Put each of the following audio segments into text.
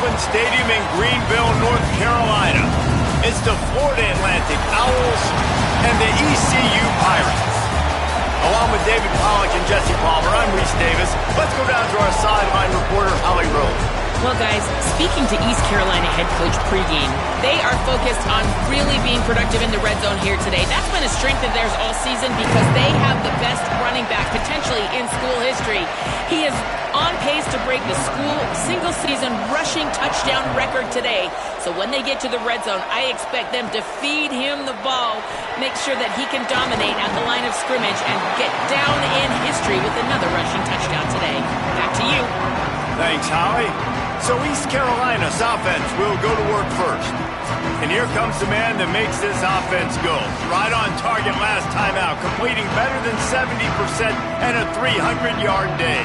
Open Stadium in Greenville, North Carolina. It's the Florida Atlantic Owls and the ECU Pirates. Along with David Pollack and Jesse Palmer, I'm Reese Davis. Let's go down to our sideline reporter, Holly Rose. Well, guys, speaking to East Carolina head coach pregame, they are focused on really being productive in the red zone here today. That's been a strength of theirs all season because they have the best running back potentially in school history. He is on pace to break the school single-season rushing touchdown record today. So when they get to the red zone, I expect them to feed him the ball, make sure that he can dominate at the line of scrimmage, and get down in history with another rushing touchdown today. Back to you. Thanks, Holly. So East Carolina's offense will go to work first. And here comes the man that makes this offense go. Right on target last time out, completing better than 70% and a 300-yard day.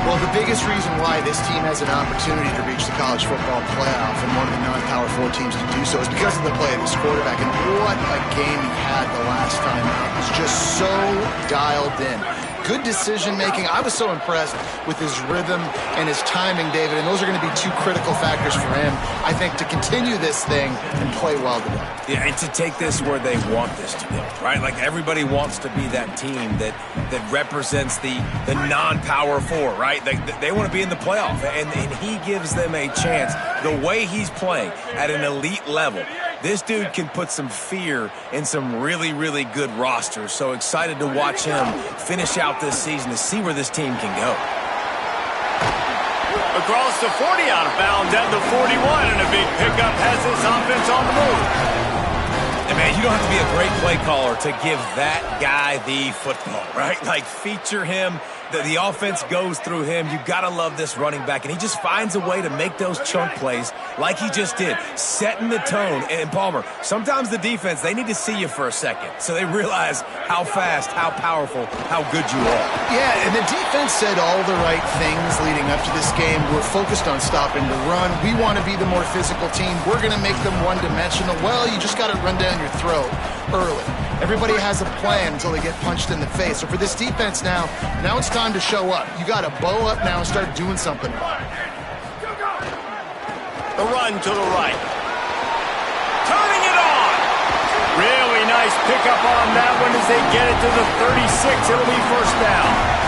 Well, the biggest reason why this team has an opportunity to reach the college football playoff and one of the non-Power 4 teams to do so is because of the play of this quarterback. And what a game he had the last time out. He's just so dialed in. Good decision-making. I was so impressed with his rhythm and his timing, David, and those are going to be two critical factors for him, I think, to continue this thing and play well today. Yeah, and to take this where they want this to go, right? Like, everybody wants to be that team that represents the non-Power 4, right? They want to be in the playoff, and he gives them a chance. The way he's playing at an elite level, this dude can put some fear in some really, really good rosters. So excited to watch him finish out this season to see where this team can go. Across the 40, out of bounds at the 41, and a big pickup has this offense on the move. And man, you don't have to be a great play caller to give that guy the football, right? Like, feature him. The offense goes through him. You got to love this running back, and he just finds a way to make those chunk plays like he just did, setting the tone. And Palmer, sometimes the defense, they need to see you for a second so they realize how fast, how powerful, how good you are. Yeah, and the defense said all the right things leading up to this game. We're focused on stopping the run. We want to be the more physical team. We're going to make them one-dimensional. Well, you just got to run down your throat early. Everybody has a plan until they get punched in the face. So for this defense now it's time to show up. You got to bow up now and start doing something. The run to the right. Turning it on. Really nice pickup on that one as they get it to the 36. It'll be first down.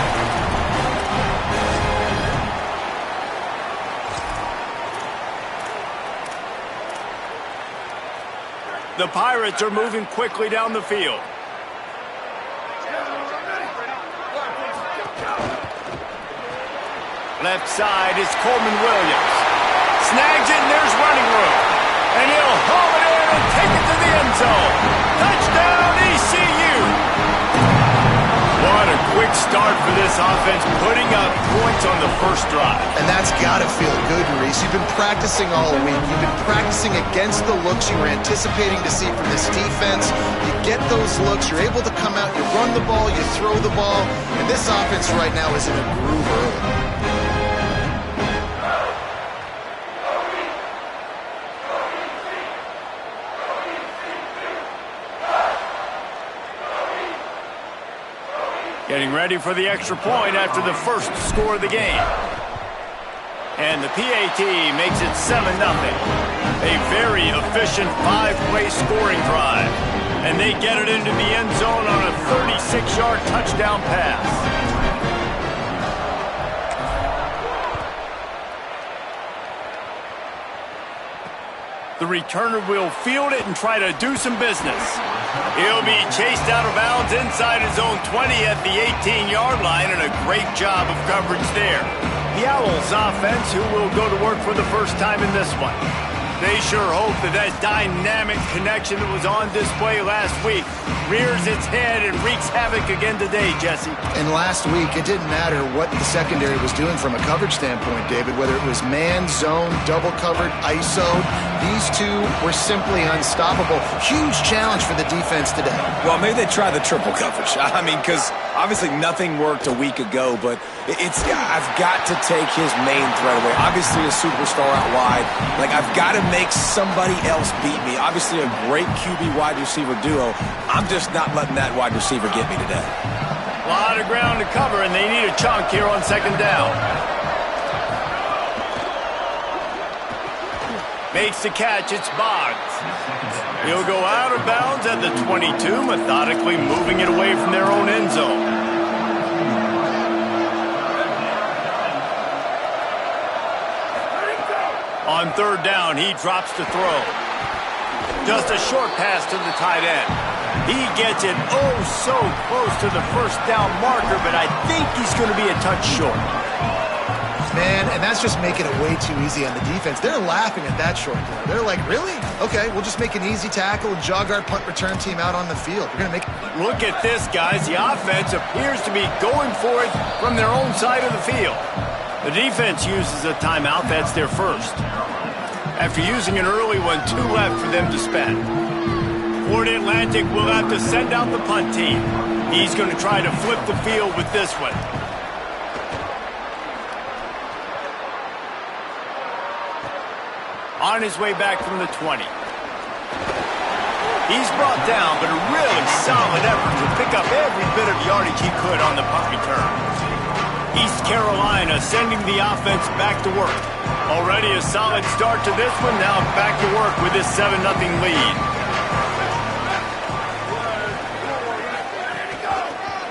The Pirates are moving quickly down the field. Left side is Coleman Williams. Snags it, and there's running room. And he'll haul it in and take it to the end zone. Touchdown, ECU! What a quick start for this offense, putting up points on the first drive. And that's got to feel good, Reese. You've been practicing all week. You've been practicing against the looks you were anticipating to see from this defense. You get those looks, you're able to come out, you run the ball, you throw the ball, and this offense right now is in a groove early. Getting ready for the extra point after the first score of the game. And the PAT makes it 7-0. A very efficient 5-play scoring drive. And they get it into the end zone on a 36-yard touchdown pass. The returner will field it and try to do some business. He'll be chased out of bounds inside his own 20 at the 18-yard line, and a great job of coverage there. The Owls offense, who will go to work for the first time in this one. They sure hope that dynamic connection that was on display last week rears its head and wreaks havoc again today, Jesse. And last week, it didn't matter what the secondary was doing from a coverage standpoint, David, whether it was man, zone, double covered, ISO. These two were simply unstoppable. Huge challenge for the defense today. Well, maybe they try the triple coverage. I mean, because obviously nothing worked a week ago, but I've got to take his main threat away. Obviously a superstar out wide. Like, I've got to make somebody else beat me. Obviously a great QB wide receiver duo. I'm just not letting that wide receiver get me today. A lot of ground to cover, and they need a chunk here on second down. Makes the catch. It's Boggs. He'll go out of bounds at the 22, methodically moving it away from their own end zone. On third down, he drops to throw. Just a short pass to the tight end. He gets it oh so close to the first down marker, but I think he's going to be a touch short. Man, and that's just making it way too easy on the defense. They're laughing at that short throw. They're like, really? Okay, we'll just make an easy tackle and jog our punt return team out on the field. We're going to make... Look at this, guys. The offense appears to be going for it from their own side of the field. The defense uses a timeout. That's their first. After using an early one, 2 left for them to spend. Florida Atlantic will have to send out the punt team. He's going to try to flip the field with this one. On his way back from the 20. He's brought down, but a really solid effort to pick up every bit of yardage he could on the punt return. East Carolina sending the offense back to work. Already a solid start to this one, now back to work with this 7-0 lead.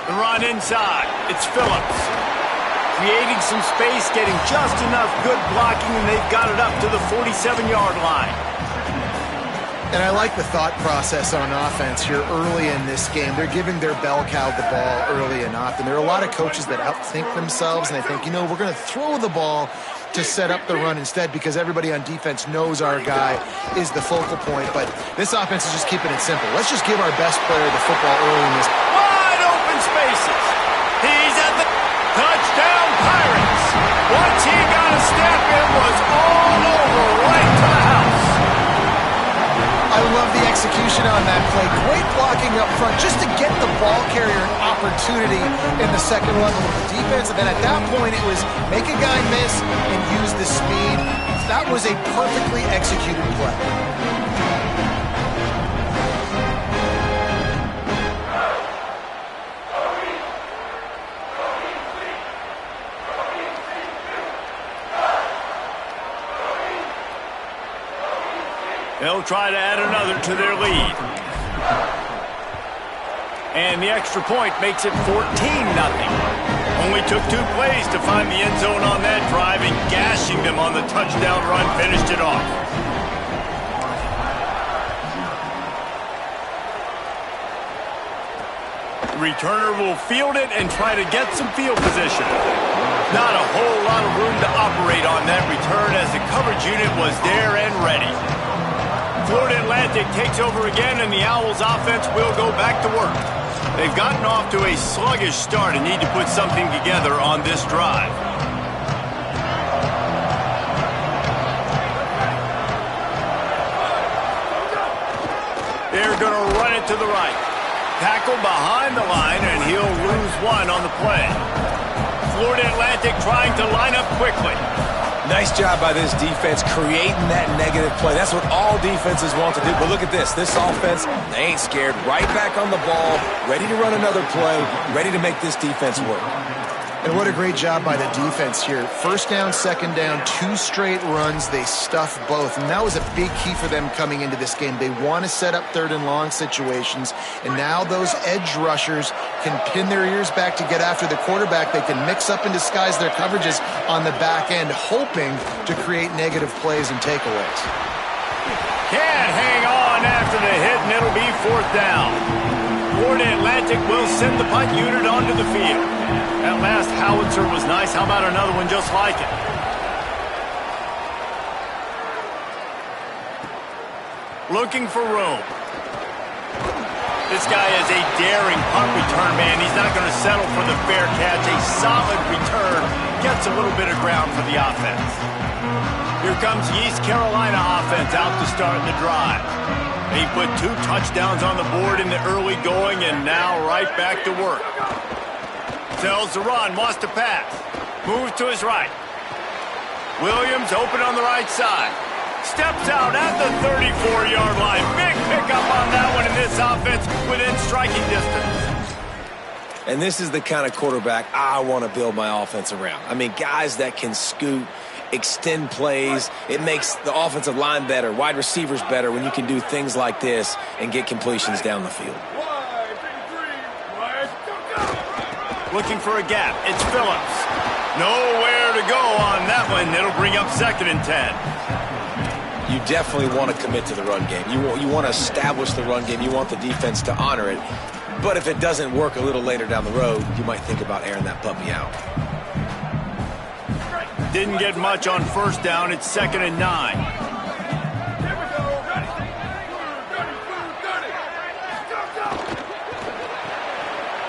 The run inside, it's Phillips. Creating some space, getting just enough good blocking, and they've got it up to the 47-yard line. And I like the thought process on offense here early in this game. They're giving their bell cow the ball early and often. There are a lot of coaches that outthink themselves, and they think, you know, we're going to throw the ball to set up the run instead because everybody on defense knows our guy is the focal point. But this offense is just keeping it simple. Let's just give our best player the football early in this. Wide open spaces. He's at the touchdown Pirates. Once he got a step, it was all over right to the house. I love the execution on that play. Great blocking up front just to get the ball carrier an opportunity in the second level of the defense. And then at that point, it was make a guy miss and use the speed. That was a perfectly executed play. They'll try to add another to their lead. And the extra point makes it 14-0. Only took 2 plays to find the end zone on that drive, and gashing them on the touchdown run finished it off. The returner will field it and try to get some field position. Not a whole lot of room to operate on that return as the coverage unit was there and ready. Florida Atlantic takes over again, and the Owls offense will go back to work. They've gotten off to a sluggish start and need to put something together on this drive. They're going to run it to the right. Tackle behind the line, and he'll lose 1 on the play. Florida Atlantic trying to line up quickly. Nice job by this defense creating that negative play. That's what all defenses want to do. But look at this. This offense, they ain't scared. Right back on the ball, ready to run another play, ready to make this defense work. And what a great job by the defense here. First down, second down, 2 straight runs. They stuff both. And that was a big key for them coming into this game. They want to set up third and long situations. And now those edge rushers can pin their ears back to get after the quarterback. They can mix up and disguise their coverages on the back end, hoping to create negative plays and takeaways. Can't hang on after the hit, and it'll be 4th down. Florida Atlantic will send the punt unit onto the field. That last howitzer was nice. How about another one just like it? Looking for room. This guy is a daring punt return man. He's not going to settle for the fair catch. A solid return gets a little bit of ground for the offense. Here comes the East Carolina offense out to start the drive. He put 2 touchdowns on the board in the early going, and now right back to work. Tells the run, wants to pass. Moves to his right. Williams open on the right side. Steps out at the 34-yard line. Big pickup on that one, and this offense within striking distance. And this is the kind of quarterback I want to build my offense around. I mean, guys that can scoot extend plays. It makes the offensive line better, wide receivers better when you can do things like this and get completions down the field. Looking for a gap. It's Phillips. Nowhere to go on that one. It'll bring up 2nd and 10. You definitely want to commit to the run game. You want to establish the run game. You want the defense to honor it. But if it doesn't work a little later down the road, you might think about airing that puppy out. Didn't get much on 1st down. It's 2nd and 9.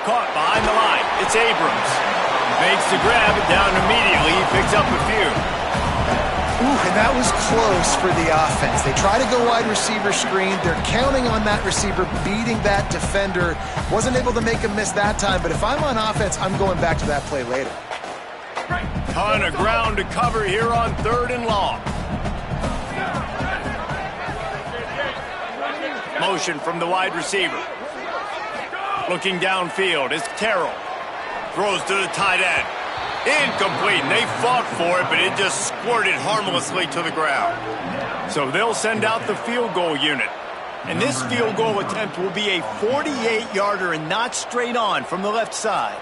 Caught behind the line. It's Abrams. Makes the grab and down immediately. He picks up a few. Ooh, and that was close for the offense. They try to go wide receiver screen. They're counting on that receiver beating that defender. Wasn't able to make him miss that time, but if I'm on offense, I'm going back to that play later. Ton of ground to cover here on 3rd and long. Motion from the wide receiver. Looking downfield is Terrell. Throws to the tight end. Incomplete, and they fought for it, but it just squirted harmlessly to the ground. So they'll send out the field goal unit. And this field goal attempt will be a 48-yarder and not straight on from the left side.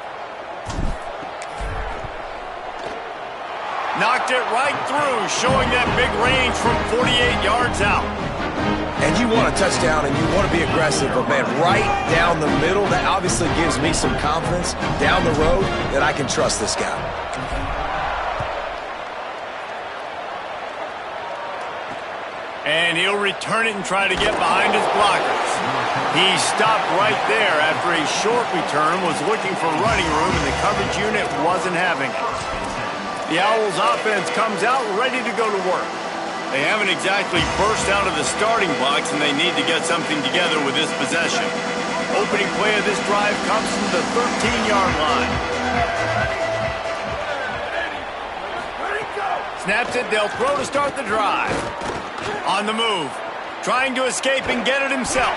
Knocked it right through, showing that big range from 48 yards out. And you want a touchdown and you want to be aggressive, but man, right down the middle, that obviously gives me some confidence down the road that I can trust this guy. And he'll return it and try to get behind his blockers. He stopped right there after a short return, was looking for running room, and the coverage unit wasn't having it. The Owls offense comes out ready to go to work. They haven't exactly burst out of the starting blocks, and they need to get something together with this possession. Opening play of this drive comes from the 13-yard line. Snaps it, they'll throw to start the drive. On the move, trying to escape and get it himself.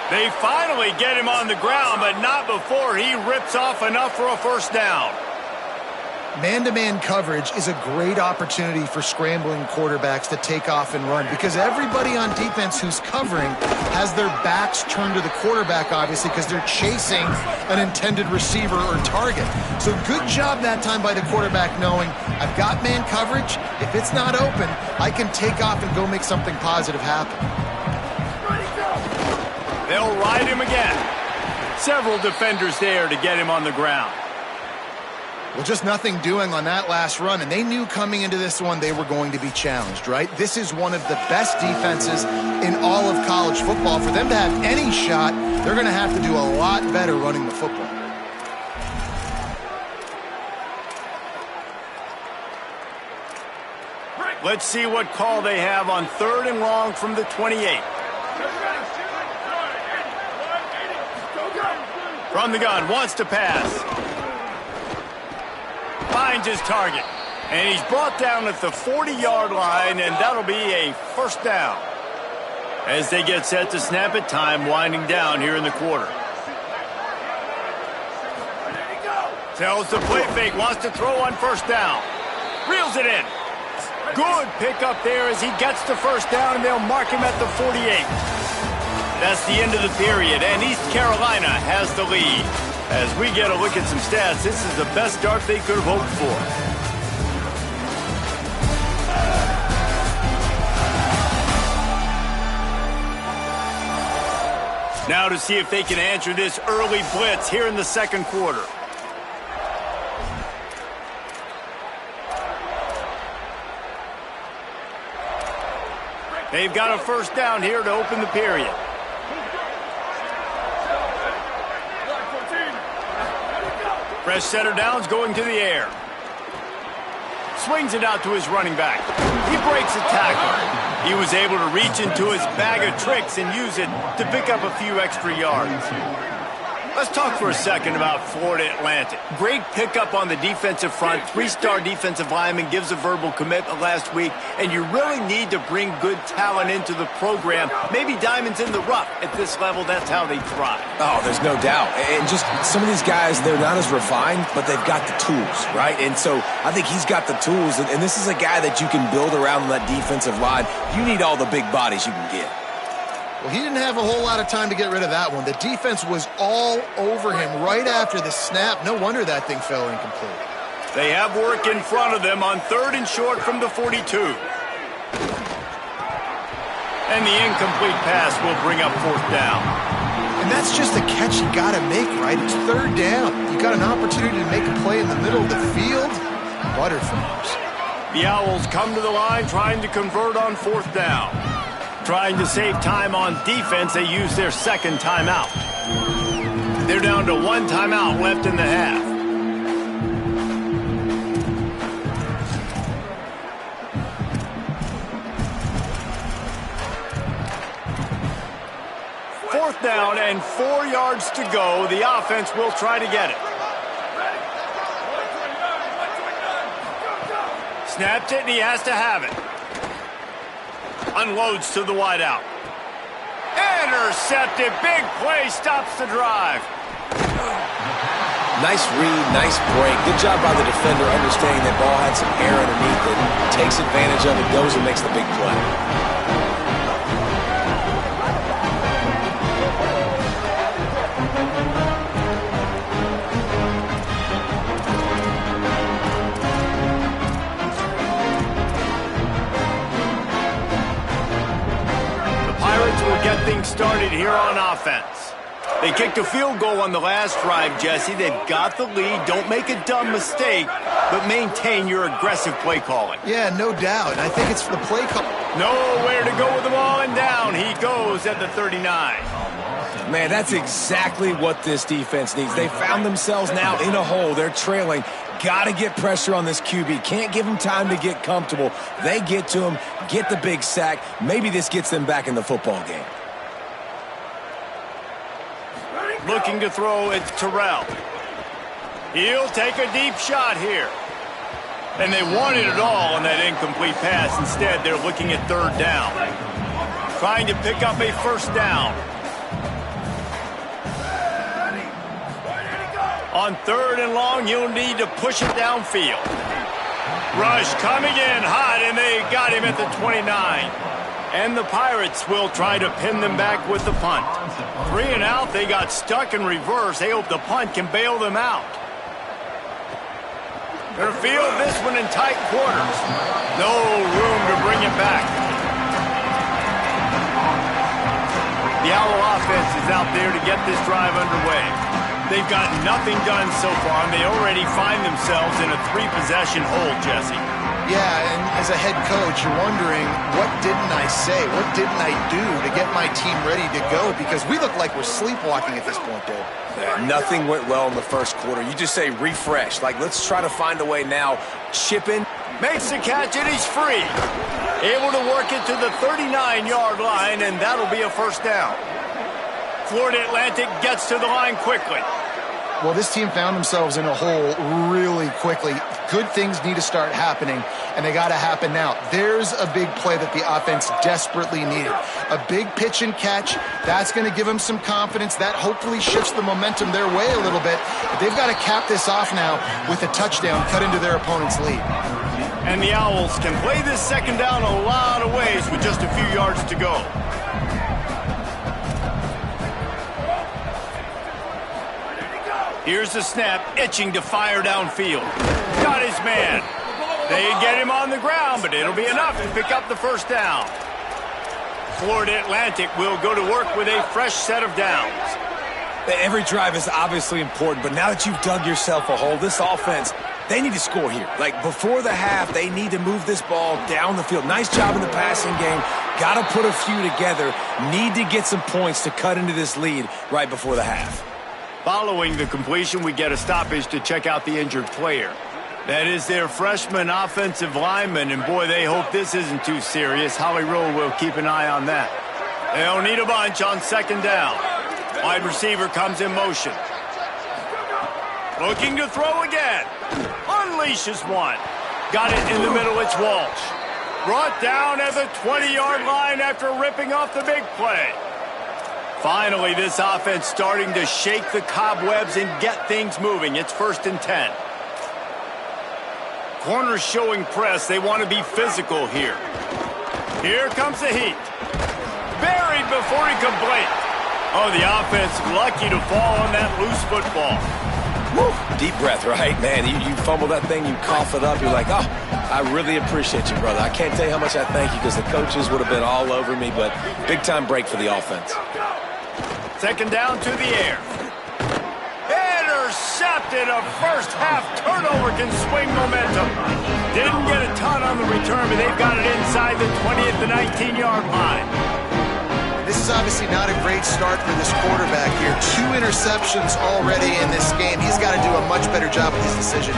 They finally get him on the ground, but not before he rips off enough for a 1st down. Man-to-man coverage is a great opportunity for scrambling quarterbacks to take off and run because everybody on defense who's covering has their backs turned to the quarterback, obviously, because they're chasing an intended receiver or target. So good job that time by the quarterback knowing I've got man coverage. If it's not open, I can take off and go make something positive happen. They'll ride him again. Several defenders there to get him on the ground. Well, just nothing doing on that last run, and they knew coming into this one they were going to be challenged, right? This is one of the best defenses in all of college football. For them to have any shot, they're going to have to do a lot better running the football. Let's see what call they have on 3rd and long from the 28. From the gun, wants to pass. Finds his target, and he's brought down at the 40-yard line, and that'll be a 1st down. As they get set to snap it, time winding down here in the quarter. Tells the play fake, wants to throw on 1st down. Reels it in. Good pickup there as he gets to 1st down, and they'll mark him at the 48. That's the end of the period, and East Carolina has the lead. As we get a look at some stats, this is the best start they could have hoped for. Now to see if they can answer this early blitz here in the 2nd quarter. They've got a 1st down here to open the period. Fresh setter downs going to the air. Swings it out to his running back. He breaks a tackle. He was able to reach into his bag of tricks and use it to pick up a few extra yards. Let's talk for a second about Florida Atlantic. Great pickup on the defensive front. 3-star defensive lineman gives a verbal commitment last week, and you really need to bring good talent into the program. Maybe diamonds in the rough. At this level, that's how they thrive. Oh, there's no doubt. And just some of these guys, they're not as refined, but they've got the tools, right? And so I think he's got the tools, and this is a guy that you can build around that defensive line. You need all the big bodies you can get. Well, he didn't have a whole lot of time to get rid of that one. The defense was all over him right after the snap. No wonder that thing fell incomplete. They have work in front of them on 3rd and short from the 42. And the incomplete pass will bring up 4th down. And that's just a catch you got to make, right? It's 3rd down. You got an opportunity to make a play in the middle of the field. Butterfingers. The Owls come to the line trying to convert on 4th down. Trying to save time on defense, they use their 2nd timeout. They're down to 1 timeout left in the half. Fourth down and 4 yards to go. The offense will try to get it. Snapped it, and he has to have it. Unloads to the wideout. Intercepted. Big play. Stops the drive. Nice read, nice break. Good job by the defender understanding that ball had some air underneath it. Takes advantage of it, goes and makes the big play. Get things started here on offense. They kicked a field goal on the last drive, Jesse. They've got the lead. Don't make a dumb mistake, but maintain your aggressive play calling. Yeah, no doubt. And I think it's the play call. Nowhere to go with the ball, and down he goes at the 39. Man, that's exactly what this defense needs. They found themselves now in a hole. They're trailing. Got to get pressure on this QB. Can't give him time to get comfortable. They get to him, get the big sack. Maybe this gets them back in the football game. Looking to throw, it's Terrell. He'll take a deep shot here. And they wanted it all on that incomplete pass. Instead, they're looking at 3rd down. Trying to pick up a 1st down. On 3rd and long, you'll need to push it downfield. Rush coming in hot, and they got him at the 29. And the Pirates will try to pin them back with the punt. 3 and out, they got stuck in reverse. They hope the punt can bail them out. They'll field this one in tight quarters. No room to bring it back. The Owl offense is out there to get this drive underway. They've got nothing done so far, and they already find themselves in a 3-possession hole, Jesse. Yeah, and as a head coach, you're wondering, what didn't I say? What didn't I do to get my team ready to go? Because we look like we're sleepwalking at this point, Dave. Yeah, nothing went well in the first quarter. You just say refresh. Like, let's try to find a way now. Chip in. Makes the catch, and he's free. Able to work it to the 39-yard line, and that'll be a 1st down. Florida Atlantic gets to the line quickly. Well, this team found themselves in a hole really quickly. Good things need to start happening, and they got to happen now. There's a big play that the offense desperately needed. A big pitch and catch. That's going to give them some confidence. That hopefully shifts the momentum their way a little bit. But they've got to cap this off now with a touchdown cut into their opponent's lead. And the Owls can play this 2nd down a lot of ways with just a few yards to go. Here's the snap, itching to fire downfield. Got his man. They get him on the ground, but it'll be enough to pick up the 1st down. Florida Atlantic will go to work with a fresh set of downs. Every drive is obviously important, but now that you've dug yourself a hole, this offense, they need to score here. Like, before the half, they need to move this ball down the field. Nice job in the passing game. Got to put a few together. Need to get some points to cut into this lead right before the half. Following the completion, we get a stoppage to check out the injured player. That is their freshman offensive lineman, and boy, they hope this isn't too serious. Holly Rowe will keep an eye on that. They'll need a bunch on 2nd down. Wide receiver comes in motion. Looking to throw again. Unleashes one. Got it in the middle. It's Walsh. Brought down at the 20-yard line after ripping off the big play. Finally, this offense starting to shake the cobwebs and get things moving. It's 1st and 10. Corners showing press. They want to be physical here. Here comes the heat. Buried before he could blink. Oh, the offense lucky to fall on that loose football. Woo. Deep breath, right? Man, you fumble that thing, you cough it up, you're like, oh, I really appreciate you, brother. I can't tell you how much I thank you because the coaches would have been all over me, but big-time break for the offense. 2nd down to the air. Intercepted. A first-half turnover can swing momentum. Didn't get a ton on the return, but they've got it inside the 20 at the 19-yard line. This is obviously not a great start for this quarterback here. 2 interceptions already in this game. He's got to do a much better job with his decision.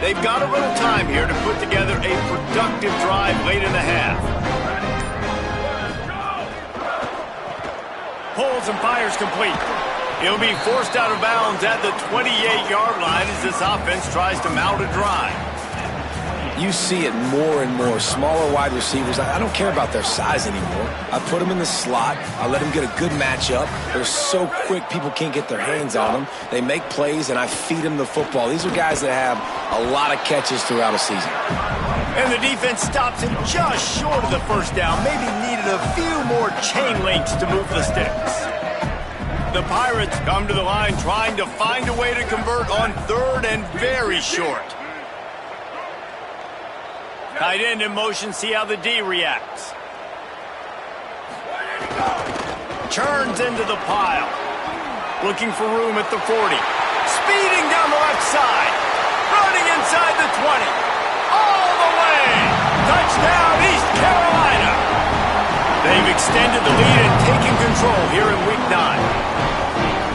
They've got a little time here to put together a productive drive late in the half. Pulls and fires complete. He'll be forced out of bounds at the 28-yard line as this offense tries to mount a drive. You see it more and more. Smaller wide receivers, I don't care about their size anymore. I put them in the slot. I let them get a good matchup. They're so quick, people can't get their hands on them. They make plays, and I feed them the football. These are guys that have a lot of catches throughout a season. And the defense stops him just short of the first down. Maybe needed a few more chain links to move the sticks. The Pirates come to the line trying to find a way to convert on 3rd and very short. Tight end in motion, see how the D reacts. Churns into the pile. Looking for room at the 40. Speeding down the left side. Running inside the 20. All the way. Touchdown, East Carolina. They've extended the lead and taken control here in Week 9.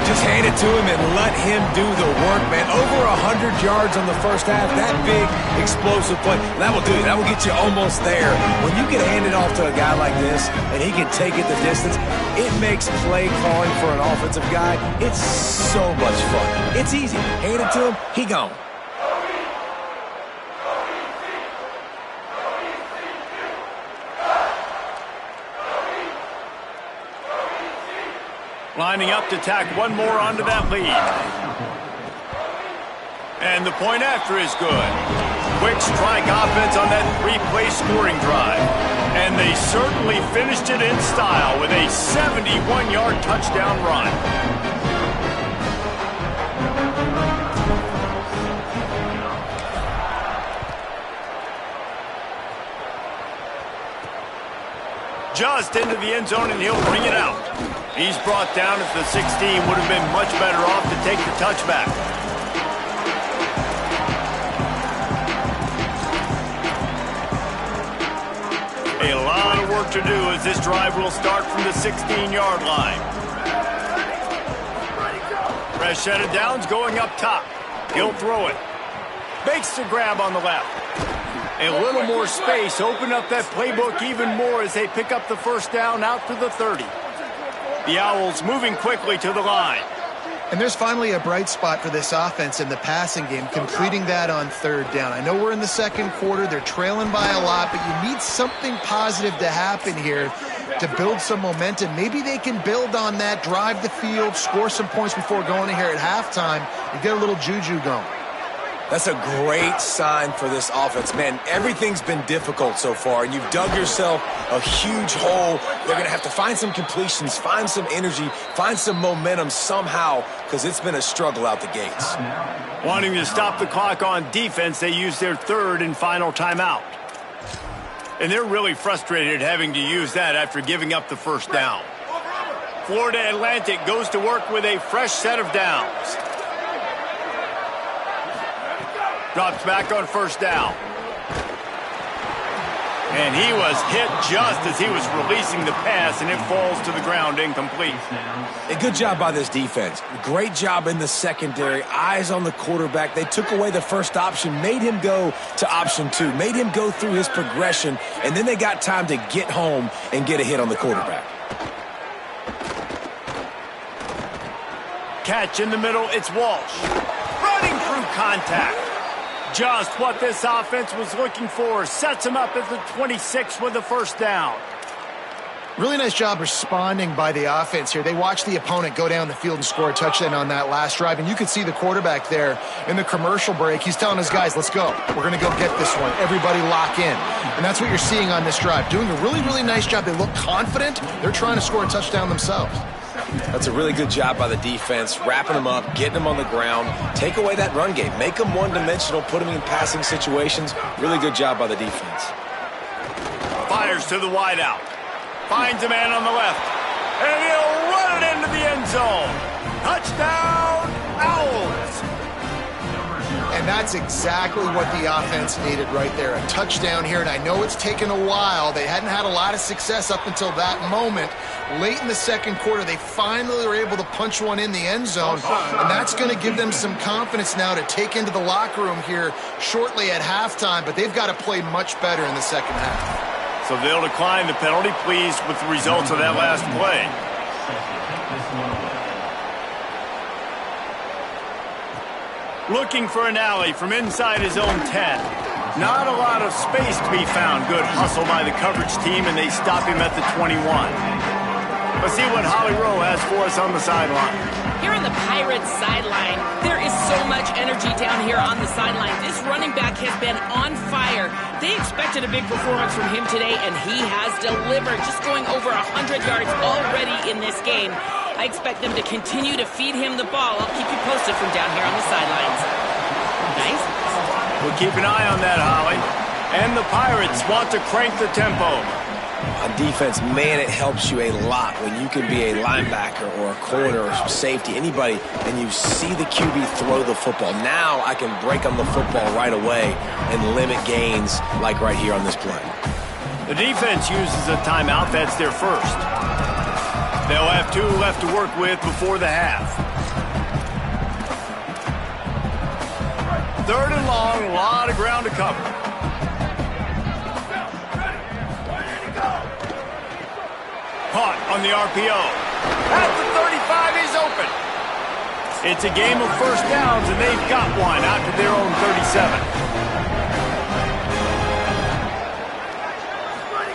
Just hand it to him and let him do the work, man. Over 100 yards on the first half. That big, explosive play. That will do it. That will get you almost there. When you get handed off to a guy like this and he can take it the distance, it makes play calling for an offensive guy, it's so much fun. It's easy. Hand it to him, he gone. Lining up to tack one more onto that lead. And the point after is good. Quick strike offense on that 3-play scoring drive. And they certainly finished it in style with a 71-yard touchdown run. Just into the end zone, and he'll bring it out. He's brought down at the 16. Would have been much better off to take the touchback. A lot of work to do as this drive will start from the 16-yard line. Fresh set of downs going up top. He'll throw it. Makes the grab on the left. A little more space. Open up that playbook even more as they pick up the first down out to the 30. The Owls moving quickly to the line. And there's finally a bright spot for this offense in the passing game, completing that on 3rd down. I know we're in the 2nd quarter. They're trailing by a lot, but you need something positive to happen here to build some momentum. Maybe they can build on that, drive the field, score some points before going in here at halftime, and get a little juju going. That's a great sign for this offense. Man, everything's been difficult so far, and you've dug yourself a huge hole. They're going to have to find some completions, find some energy, find some momentum somehow, because it's been a struggle out the gates. Wanting to stop the clock on defense, they use their 3rd and final timeout. And they're really frustrated having to use that after giving up the first down. Florida Atlantic goes to work with a fresh set of downs. Drops back on first down. And he was hit just as he was releasing the pass, and it falls to the ground incomplete. A good job by this defense. Great job in the secondary. Eyes on the quarterback. They took away the first option, made him go to option 2, made him go through his progression, and then they got time to get home and get a hit on the quarterback. Catch in the middle, it's Walsh. Running through contact. Just what this offense was looking for. Sets him up at the 26 with the first down. Really nice job responding by the offense here. They watched the opponent go down the field and score a touchdown on that last drive, and you could see the quarterback there in the commercial break. He's telling his guys, let's go. We're going to go get this one. Everybody lock in. And that's what you're seeing on this drive. Doing a really, really nice job. They look confident. They're trying to score a touchdown themselves. That's a really good job by the defense, wrapping them up, getting them on the ground, take away that run game, make them one-dimensional, put them in passing situations. Really good job by the defense. Fires to the wideout. Finds a man on the left. And he'll run it into the end zone. Touchdown, Owls. And that's exactly what the offense needed right there. A touchdown here, and I know it's taken a while. They hadn't had a lot of success up until that moment. Late in the second quarter, they finally were able to punch one in the end zone, and that's going to give them some confidence now to take into the locker room here shortly at halftime, but they've got to play much better in the second half. So they'll decline the penalty, pleased with the results of that last play. Looking for an alley from inside his own 10. Not a lot of space to be found. Good hustle by the coverage team, and they stop him at the 21. Let's see what Holly Rowe has for us on the sideline. Here on the Pirates sideline, there is so much energy down here on the sideline. This running back has been on fire. They expected a big performance from him today, and he has delivered, just going over 100 yards already in this game. I expect them to continue to feed him the ball. I'll keep you posted from down here on the sidelines. Nice. We'll keep an eye on that, Holly. And the Pirates want to crank the tempo. On defense, man, it helps you a lot when you can be a linebacker or a corner or safety, anybody, and you see the QB throw the football. Now I can break on the football right away and limit gains like right here on this play. The defense uses a timeout. That's their first. They'll have 2 left to work with before the half. 3rd and long, a lot of ground to cover. Caught on the RPO. At the 35, he's open. It's a game of first downs, and they've got one out to their own 37.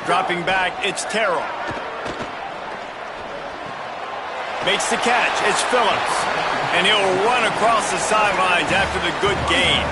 Dropping back, it's Terrell. Makes the catch. It's Phillips. And he'll run across the sidelines after the good gain.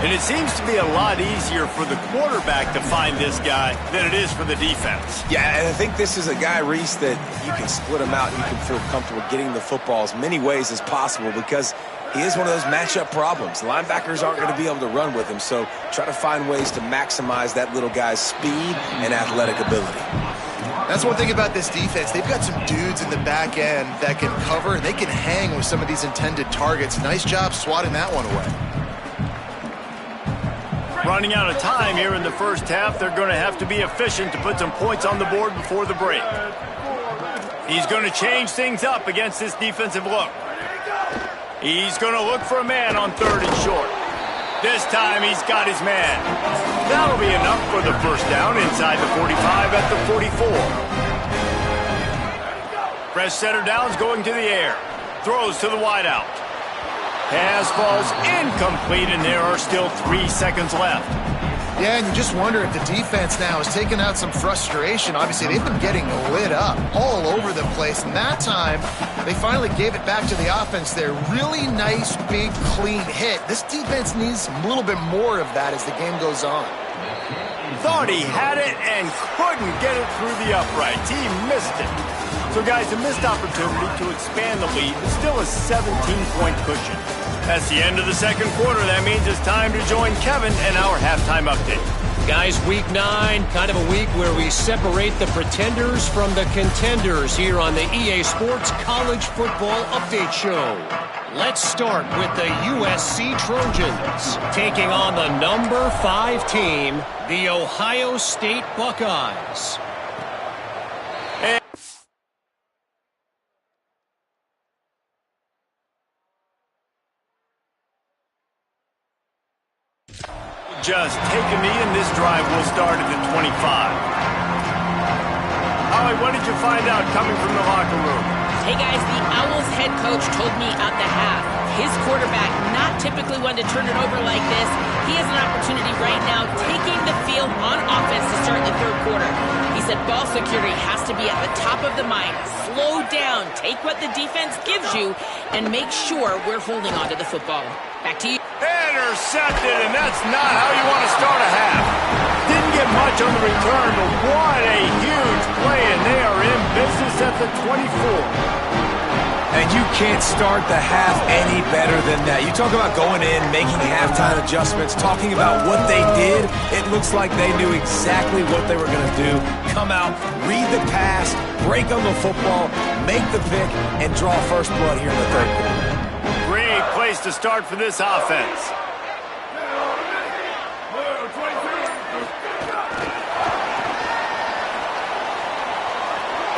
And it seems to be a lot easier for the quarterback to find this guy than it is for the defense. Yeah, and I think this is a guy, Reese, that you can split him out. You can feel comfortable getting the football as many ways as possible because he is one of those matchup problems. Linebackers aren't going to be able to run with him, so try to find ways to maximize that little guy's speed and athletic ability. That's one thing about this defense. They've got some dudes in the back end that can cover, and they can hang with some of these intended targets. Nice job swatting that one away. Running out of time here in the first half. They're going to have to be efficient to put some points on the board before the break. He's going to change things up against this defensive look. He's going to look for a man on 3rd and short. This time he's got his man. That'll be enough for the first down inside the 45 at the 44. Fresh center downs going to the air. Throws to the wideout. Pass falls incomplete, and there are still 3 seconds left. Yeah, and you just wonder if the defense now is taking out some frustration. Obviously, they've been getting lit up all over the place, and that time they finally gave it back to the offense there. Really nice, big, clean hit. This defense needs a little bit more of that as the game goes on. Thought he had it and couldn't get it through the uprights. He missed it. So, guys, a missed opportunity to expand the lead, but still a 17-point cushion. That's the end of the second quarter. That means it's time to join Kevin and our halftime update. Guys, week 9, kind of a week where we separate the pretenders from the contenders here on the EA Sports College Football Update Show. Let's start with the USC Trojans, taking on the number 5 team, the Ohio State Buckeyes. Just taking me, and this drive will start at the 25. Ollie, what did you find out coming from the locker room? Hey guys, the Owls head coach told me at the half, his quarterback not typically one to turn it over like this. He has an opportunity right now taking the field on offense to start the third quarter. He said ball security has to be at the top of the mind. Slow down, take what the defense gives you, and make sure we're holding on to the football. Back to you. Intercepted, and that's not how you want to start a half. Didn't get much on the return, but what a huge play, and they are in business at the 24. And you can't start the half any better than that. You talk about going in, making halftime adjustments, talking about what they did. It looks like they knew exactly what they were going to do. Come out, read the pass, break on the football, make the pick, and draw first blood here in the third quarter. Great place to start for this offense.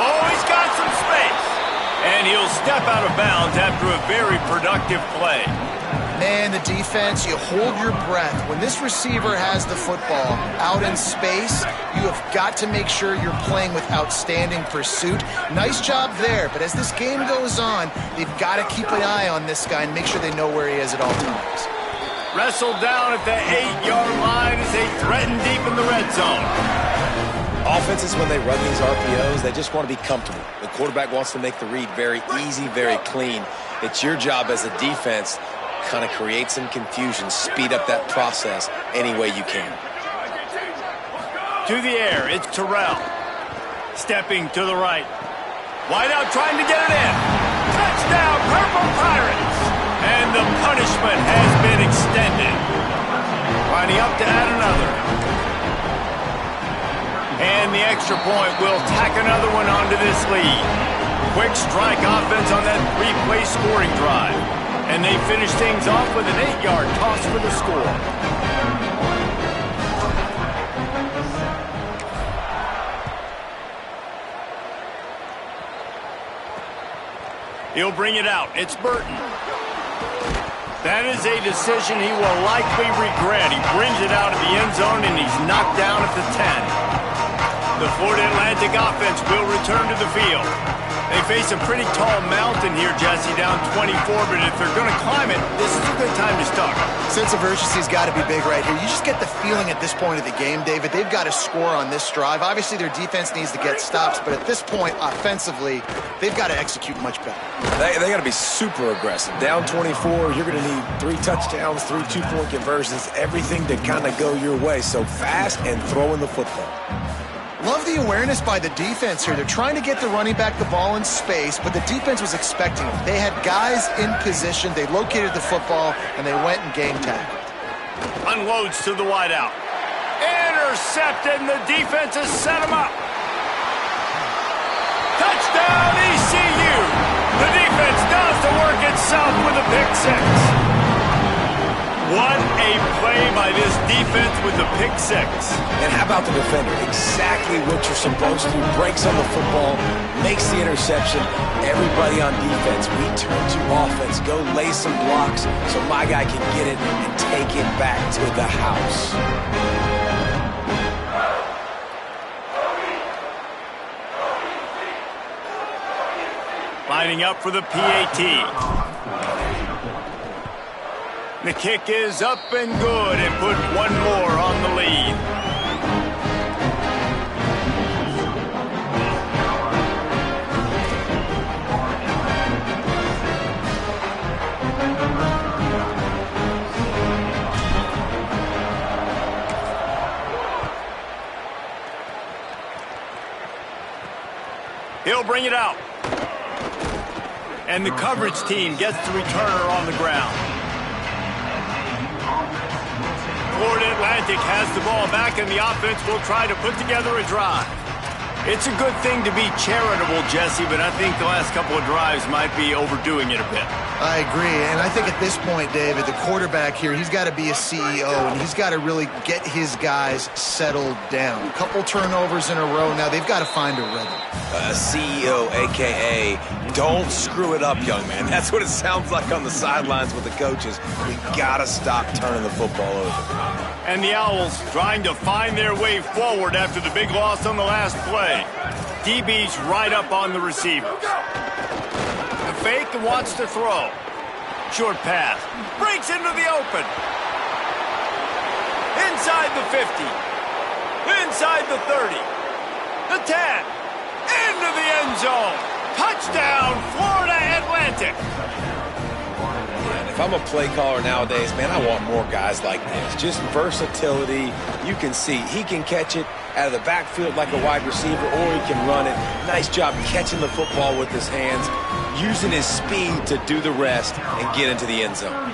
Oh, he's got some space. And he'll step out of bounds after a very productive play. Man, the defense, you hold your breath. When this receiver has the football out in space, you have got to make sure you're playing with outstanding pursuit. Nice job there, but as this game goes on, they've got to keep an eye on this guy and make sure they know where he is at all times. Wrestled down at the 8-yard line as they threaten deep in the red zone. Offenses, when they run these RPOs, they just want to be comfortable. The quarterback wants to make the read very easy, very clean. It's your job as a defense kind of create some confusion, speed up that process any way you can. To the air, it's Terrell. Stepping to the right. Wide out trying to get it in. Touchdown, Purple Pirates! And the punishment has been extended. Lining up to add another. And the extra point will tack another one onto this lead. Quick strike offense on that 3-play scoring drive. And they finish things off with an 8-yard toss for the score. He'll bring it out. It's Burton. That is a decision he will likely regret. He brings it out of the end zone, and he's knocked down at the 10. The Florida Atlantic offense will return to the field. They face a pretty tall mountain here, Jesse, down 24, but if they're going to climb it, this is a good time to start. Sense of urgency's got to be big right here. You just get the feeling at this point of the game, David, they've got to score on this drive. Obviously, their defense needs to get stops, but at this point, offensively, they've got to execute much better. They got to be super aggressive. Down 24, you're going to need 3 touchdowns, 3 two-point conversions, everything to kind of go your way. So fast and throwing the football. Love the awareness by the defense here. They're trying to get the running back the ball in space, but the defense was expecting it. They had guys in position. They located the football, and they went and game tackled. Unloads to the wideout. Intercepted, and the defense has set him up. Touchdown, ECU. The defense does the work itself with a pick 6. What a play by this defense with the pick 6. And how about the defender? Exactly what you're supposed to do. Breaks on the football, makes the interception. Everybody on defense, we turn to offense. Go lay some blocks so my guy can get it and take it back to the house. Lining up for the PAT. The kick is up and good and put one more on the lead. He'll bring it out. And the coverage team gets the returner on the ground. Florida Atlantic has the ball back, and the offense will try to put together a drive. It's a good thing to be charitable, Jesse, but I think the last couple of drives might be overdoing it a bit. I agree, and I think at this point, David, the quarterback here, he's got to be a CEO, and he's got to really get his guys settled down. A couple turnovers in a row. Now they've got to find a rhythm. A CEO, a.k.a. don't screw it up, young man. That's what it sounds like on the sidelines with the coaches. We got to stop turning the football over. And the Owls trying to find their way forward after the big loss on the last play. DB's right up on the receivers. The fake and wants to throw. Short pass. Breaks into the open. Inside the 50. Inside the 30. The 10. Into the end zone. Touchdown, Florida Atlantic. If I'm a play caller nowadays, man, I want more guys like this. Just versatility. You can see he can catch it out of the backfield like a wide receiver, or he can run it. Nice job catching the football with his hands, using his speed to do the rest and get into the end zone.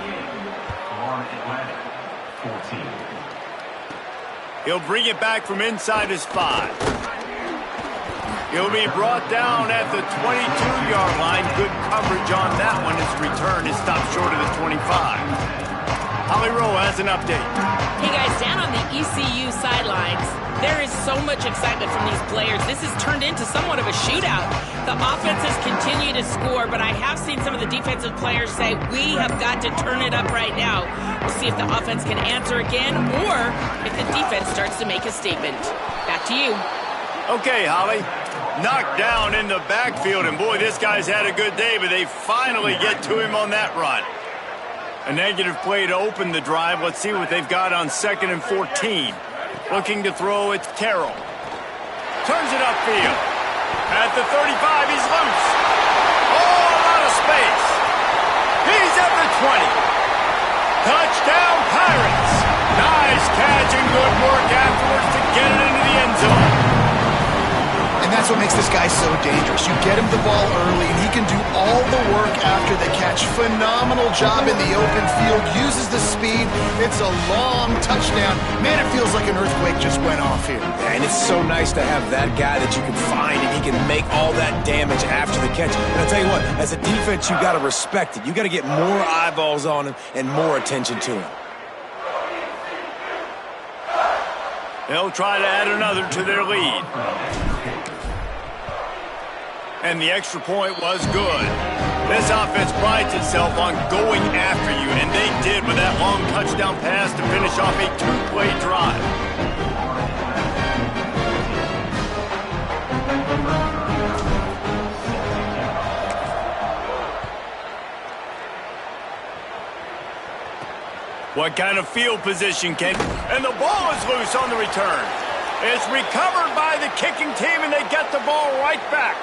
He'll bring it back from inside his 5. He'll be brought down at the 22-yard line. Good coverage on that one. His return is stopped short of the 25. Holly Rowe has an update. Hey, guys, down on the ECU sidelines, there is so much excitement from these players. This has turned into somewhat of a shootout. The offenses continue to score, but I have seen some of the defensive players say, we have got to turn it up right now. We'll see if the offense can answer again or if the defense starts to make a statement. Back to you. Okay, Holly. Knocked down in the backfield, and boy, this guy's had a good day, but they finally get to him on that run. A negative play to open the drive. Let's see what they've got on 2nd and 14. Looking to throw, it's Carroll. Turns it upfield. At the 35, he's loose. All out of space. He's at the 20. Touchdown, Pirates. Nice catch and good work afterwards to get it into the end zone. And that's what makes this guy so dangerous. You get him the ball early, and he can do all the work after the catch. Phenomenal job in the open field. Uses the speed. It's a long touchdown. Man, it feels like an earthquake just went off here. And it's so nice to have that guy that you can find, and he can make all that damage after the catch. And I'll tell you what, as a defense, you got to respect it. You got to get more eyeballs on him and more attention to him. They'll try to add another to their lead. And the extra point was good. This offense prides itself on going after you, and they did with that long touchdown pass to finish off a 2-play drive. What kind of field position can... And the ball is loose on the return. It's recovered by the kicking team, and they get the ball right back.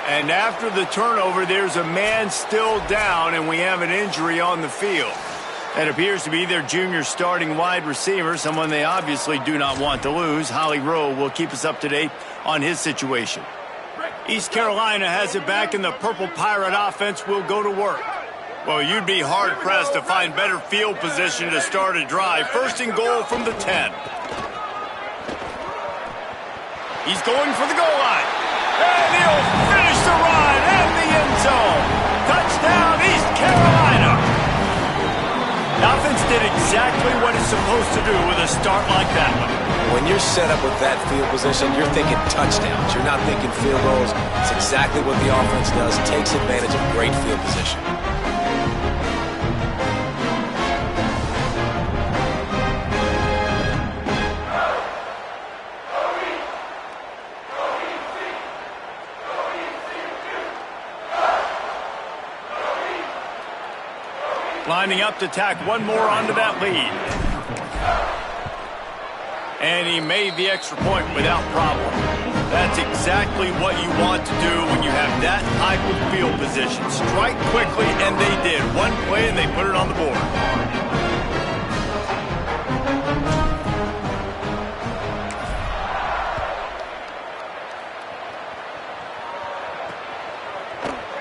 And after the turnover, there's a man still down, and we have an injury on the field. That appears to be their junior starting wide receiver, someone they obviously do not want to lose. Holly Rowe will keep us up to date on his situation. East Carolina has it back, and the Purple Pirate offense will go to work. Well, you'd be hard-pressed to find better field position to start a drive. 1st and goal from the 10. He's going for the goal line. And he'll finish the run and the end zone. Touchdown, East Carolina. The offense did exactly what it's supposed to do with a start like that one. When you're set up with that field position, you're thinking touchdowns. You're not thinking field goals. It's exactly what the offense does. Takes advantage of great field position. Lining up to tack one more onto that lead. And he made the extra point without problem. That's exactly what you want to do when you have that type of field position. Strike quickly, and they did. One play, and they put it on the board.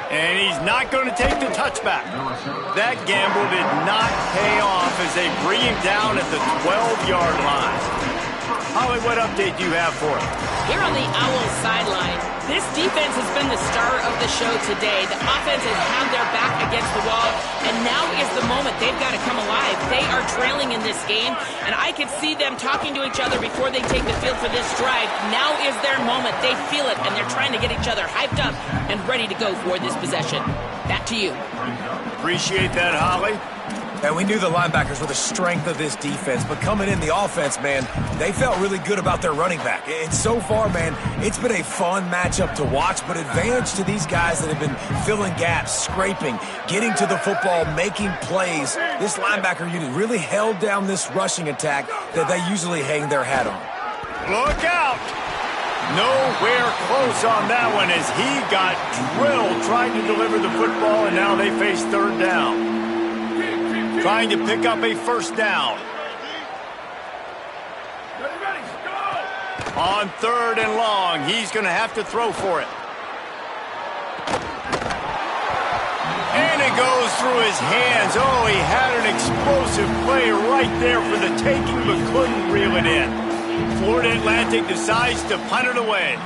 And he's not going to take the touchback. That gamble did not pay off as they bring him down at the 12-yard line. Holly, what update do you have for us? Here on the Owls sideline, this defense has been the star of the show today. The offense has had their back against the wall, and now is the moment. They've got to come alive. They are trailing in this game, and I could see them talking to each other before they take the field for this drive. Now is their moment. They feel it, and they're trying to get each other hyped up and ready to go for this possession. Back to you. Appreciate that, Holly. And we knew the linebackers were the strength of this defense, but coming in the offense, man, they felt really good about their running back. And so far, man, it's been a fun matchup to watch, but advantage to these guys that have been filling gaps, scraping, getting to the football, making plays. This linebacker unit really held down this rushing attack that they usually hang their hat on. Look out! Nowhere close on that one as he got drilled trying to deliver the football, and now they face third down. Trying to pick up a first down. On third and long, he's going to have to throw for it. And it goes through his hands. Oh, he had an explosive play right there for the taking, but couldn't reel it in. Florida Atlantic decides to punt it away.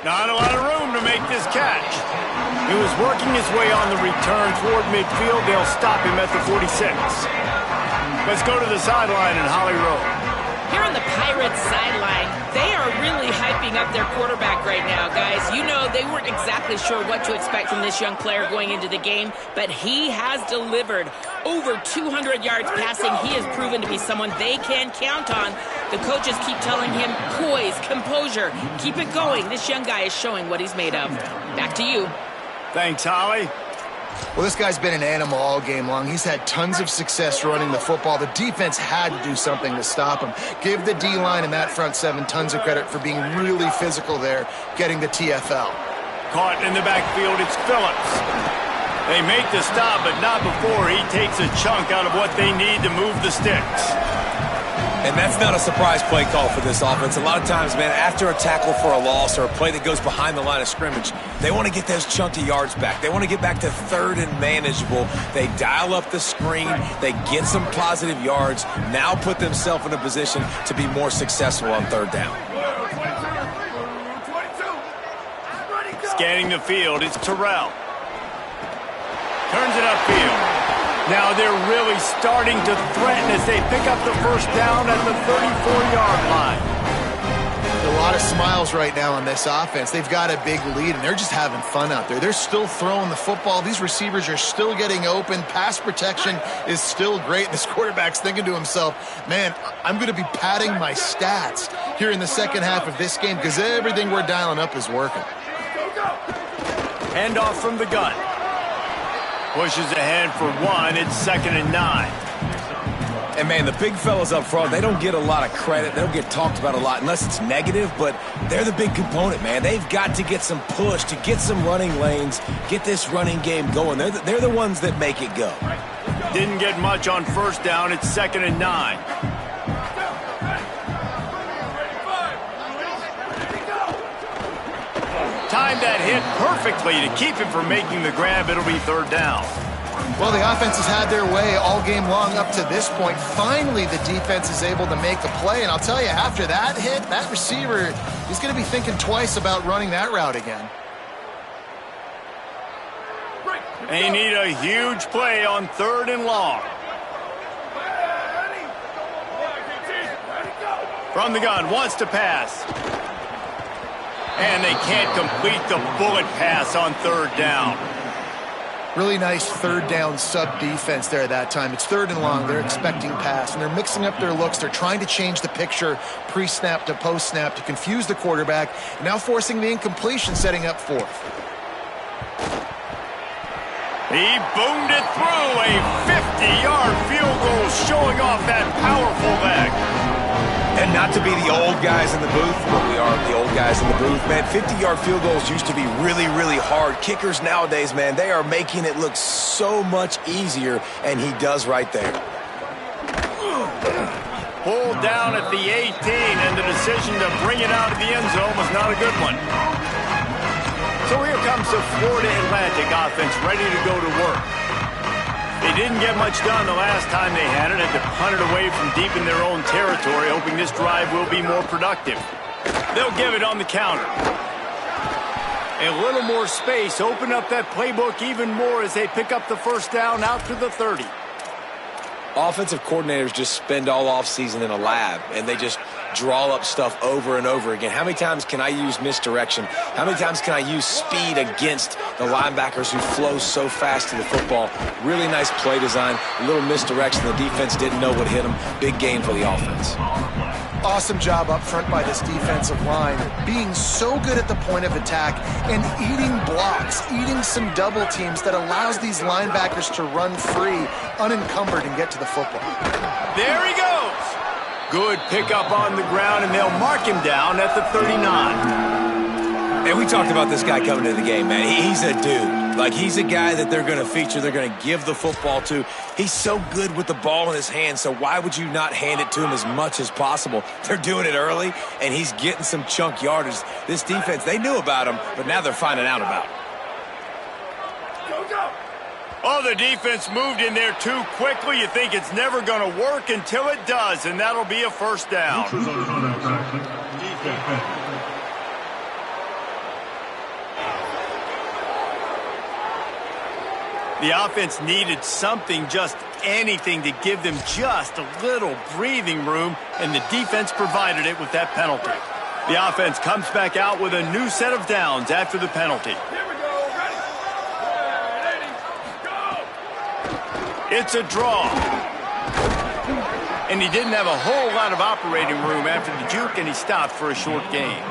Not a lot of room to make this catch. He was working his way on the return toward midfield. They'll stop him at the 46. Let's go to the sideline in Holly Rowe. Here on the Pirates sideline, they are really hyping up their quarterback right now, guys. You know, they weren't exactly sure what to expect from this young player going into the game, but he has delivered over 200 yards passing. He has proven to be someone they can count on. The coaches keep telling him, poise, composure, keep it going. This young guy is showing what he's made of. Back to you. Thanks, Holly. Well, this guy's been an animal all game long. He's had tons of success running the football. The defense had to do something to stop him. Give the D-line and that front seven tons of credit for being really physical there, getting the TFL. Caught in the backfield, it's Phillips. They make the stop, but not before he takes a chunk out of what they need to move the sticks. And that's not a surprise play call for this offense. A lot of times, man, after a tackle for a loss or a play that goes behind the line of scrimmage, they want to get those chunky yards back. They want to get back to third and manageable. They dial up the screen. They get some positive yards. Now put themselves in a position to be more successful on third down. Scanning the field, it's Terrell. Turns it upfield. Now they're really starting to threaten as they pick up the first down at the 34-yard line. A lot of smiles right now on this offense. They've got a big lead, and they're just having fun out there. They're still throwing the football. These receivers are still getting open. Pass protection is still great. This quarterback's thinking to himself, man, I'm going to be padding my stats here in the second half of this game because everything we're dialing up is working. Handoff from the gun. Pushes ahead for one. It's 2nd and 9. And, man, the big fellas up front, they don't get a lot of credit. They don't get talked about a lot unless it's negative, but they're the big component, man. They've got to get some push, to get some running lanes, get this running game going. They're the ones that make it go. Didn't get much on first down. It's 2nd and 9. Timed that hit perfectly to keep him from making the grab. It'll be third down. Well, the offense has had their way all game long up to this point. Finally, the defense is able to make a play. And I'll tell you, after that hit, that receiver is going to be thinking twice about running that route again. They need a huge play on 3rd and long. From the gun, wants to pass. And they can't complete the bullet pass on 3rd down. Really nice third down sub defense there that time. It's 3rd and long. They're expecting pass, and they're mixing up their looks. They're trying to change the picture pre-snap to post-snap to confuse the quarterback, now forcing the incompletion, setting up 4th. He boomed it through. A 50-yard field goal showing off that powerful leg. And not to be the old guys in the booth, but we are the old guys in the booth, man. 50-yard field goals used to be really, really hard. Kickers nowadays, man, they are making it look so much easier, and he does right there. Pulled down at the 18, and the decision to bring it out of the end zone was not a good one. So here comes the Florida Atlantic offense ready to go to work. They didn't get much done the last time they had it. Had to punt it away from deep in their own territory, hoping this drive will be more productive. They'll give it on the counter. A little more space, open up that playbook even more as they pick up the first down out to the 30. Offensive coordinators just spend all offseason in a lab, and they just draw up stuff over and over again. How many times can I use misdirection? How many times can I use speed against the linebackers who flow so fast to the football? Really nice play design, a little misdirection. The defense didn't know what hit them. Big gain for the offense. Awesome job up front by this defensive line, being so good at the point of attack and eating blocks, eating some double teams that allows these linebackers to run free, unencumbered, and get to the football. There he goes. Good pickup on the ground, and they'll mark him down at the 39. And we talked about this guy coming into the game, man. He's a dude. Like, he's a guy that they're going to feature, they're going to give the football to. He's so good with the ball in his hand, so why would you not hand it to him as much as possible? They're doing it early, and he's getting some chunk yardage. This defense, they knew about him, but now they're finding out about him. Oh, the defense moved in there too quickly. You think it's never going to work until it does, and that'll be a first down. The offense needed something, just anything, to give them just a little breathing room, and the defense provided it with that penalty. The offense comes back out with a new set of downs after the penalty. Here we go, ready, go! It's a draw. And he didn't have a whole lot of operating room after the juke, and he stopped for a short gain.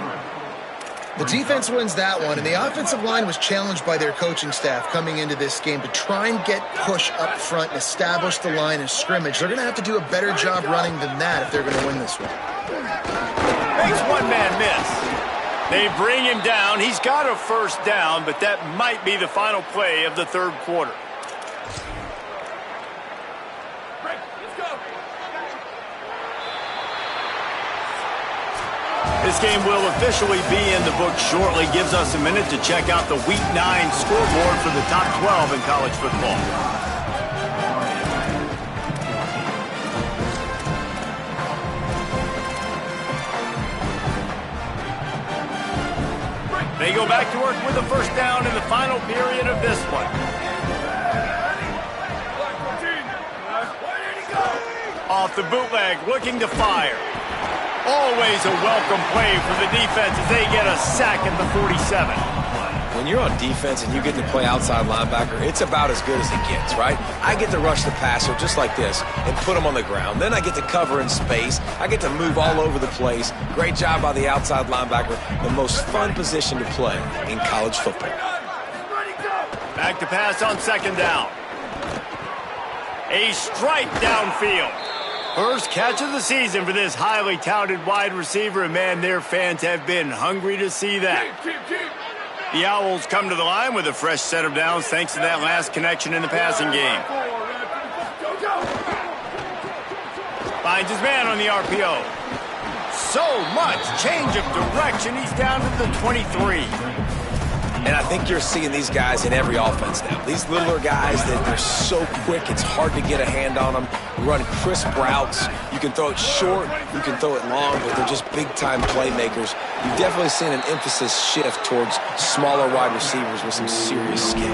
The defense wins that one, and the offensive line was challenged by their coaching staff coming into this game to try and get push up front and establish the line of scrimmage. They're going to have to do a better job running than that if they're going to win this one. Makes one man miss. They bring him down. He's got a first down, but that might be the final play of the third quarter. This game will officially be in the books shortly. Gives us a minute to check out the Week 9 scoreboard for the top 12 in college football. They go back to work with a first down in the final period of this one. Off the bootleg, looking to fire. Always a welcome play for the defense as they get a sack at the 47. When you're on defense and you get to play outside linebacker, it's about as good as it gets, right? I get to rush the passer just like this and put him on the ground. Then I get to cover in space. I get to move all over the place. Great job by the outside linebacker. The most fun position to play in college football. Back to pass on second down. A strike downfield. First catch of the season for this highly touted wide receiver, and man, their fans have been hungry to see that. The Owls come to the line with a fresh set of downs thanks to that last connection in the passing game. Finds his man on the RPO. So much change of direction. He's down to the 23. And I think you're seeing these guys in every offense now. These littler guys that they're so quick, it's hard to get a hand on them. Run crisp routes. You can throw it short, you can throw it long, but they're just big-time playmakers. You've definitely seen an emphasis shift towards smaller wide receivers with some serious skill.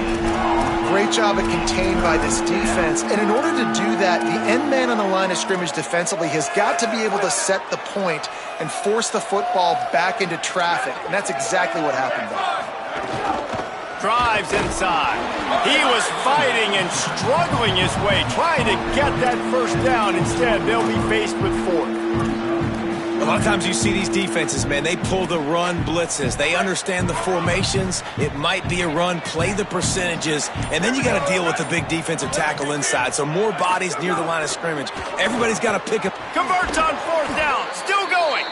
Great job at contained by this defense. And in order to do that, the end man on the line of scrimmage defensively has got to be able to set the point and force the football back into traffic. And that's exactly what happened there. Drives inside. He was fighting and struggling his way, trying to get that first down. Instead, they'll be faced with fourth. A lot of times you see these defenses, man, they pull the run blitzes. They understand the formations. It might be a run, play the percentages, and then you got to deal with the big defensive tackle inside. So more bodies near the line of scrimmage. Everybody's got to pick up. Converts on fourth down. Still going.